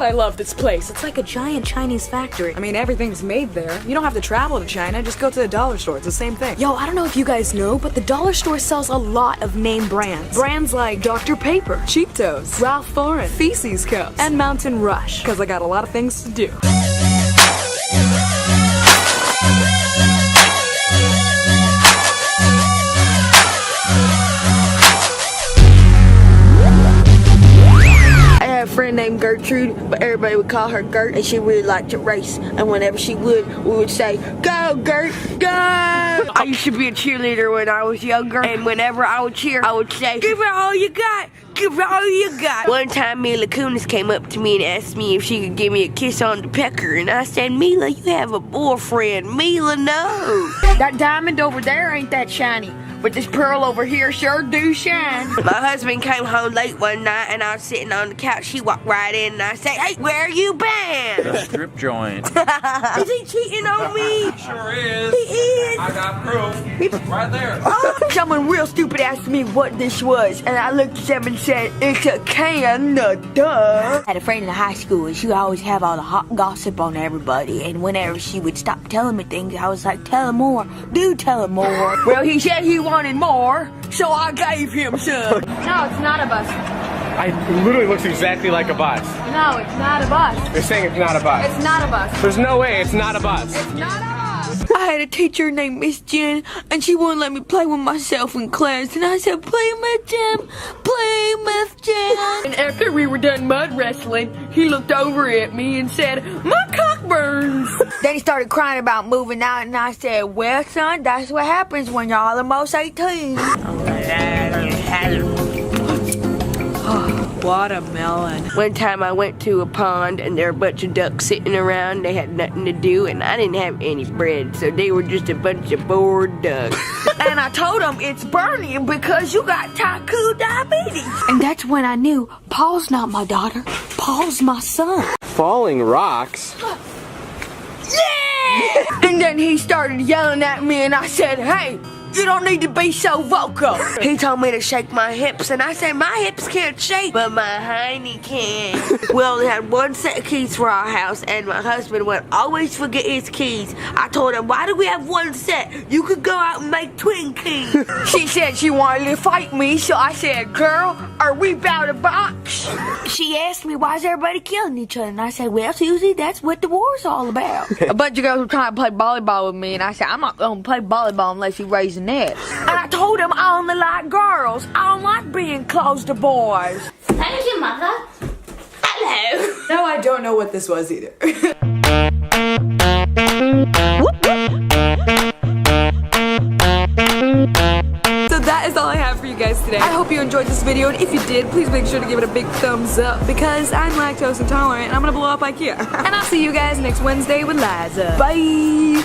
God, I love this place. It's like a giant Chinese factory. I mean, everything's made there. You don't have to travel to China. Just go to the dollar store. It's the same thing. Yo, I don't know if you guys know, but the dollar store sells a lot of name brands. Brands like Dr. Paper, Cheetos, Ralph Lauren, Feces Cups, and Mountain Rush. Because I got a lot of things to do. A friend named Gertrude, but everybody would call her Gert, and she really liked to race. And whenever she would, we would say, "Go, Gert, go!" I used to be a cheerleader when I was younger, and whenever I would cheer, I would say, "Give it all you got! Give it all you got!" One time, Mila Kunis came up to me and asked me if she could give me a kiss on the pecker, and I said, "Mila, you have a boyfriend." Mila, no. That diamond over there ain't that shiny. But this pearl over here sure do shine. My husband came home late one night and I was sitting on the couch. He walked right in and I said, "Hey, where you been?" The strip joint. Is he cheating on me? Sure is. He is. I got proof. Right there. Someone real stupid asked me what this was, and I looked at them and said, "It's a can of duh." I had a friend in high school and she would always have all the hot gossip on everybody, and whenever she would stop telling me things, I was like, "Tell him more. Do tell him more." Well, he said he wanted more, so I gave him some. No, it's not a bus. It literally looks exactly like a bus. No, it's not a bus. They're saying it's not a bus. It's not a bus. There's no way it's not a bus. It's not a bus. I had a teacher named Miss Jen, and she wouldn't let me play with myself in class, and I said, "Play, Miss Jen, play, Miss Jen." And after we were done mud wrestling, he looked over at me and said, "My cock burns." Then he started crying about moving out, and I said, "Well, son, that's what happens when you're almost 18. Watermelon. One time I went to a pond and there were a bunch of ducks sitting around. They had nothing to do and I didn't have any bread, so they were just a bunch of bored ducks. And I told them, "It's burning because you got type 2 diabetes." And that's when I knew Paul's not my daughter. Paul's my son. Falling rocks? Yeah! And then he started yelling at me and I said, "Hey, you don't need to be so vocal." He told me to shake my hips, and I said, "My hips can't shake, but my hiney can." We only had one set of keys for our house, and my husband would always forget his keys. I told him, "Why do we have one set? You could go out and make twin keys." She said she wanted to fight me, so I said, "Girl, are we about to box?" She asked me, "Why is everybody killing each other?" And I said, "Well, Susie, that's what the war's all about." A bunch of girls were trying to play volleyball with me, and I said, "I'm not going to play volleyball unless you raise a net." And I told him I only like girls. I don't like being close to boys. Thank you, Mother. Hello. No, I don't know what this was either. So that is all I have for you guys today. I hope you enjoyed this video, and if you did, please make sure to give it a big thumbs up because I'm lactose intolerant and I'm gonna blow up IKEA. And I'll see you guys next Wednesday with Liza. Bye!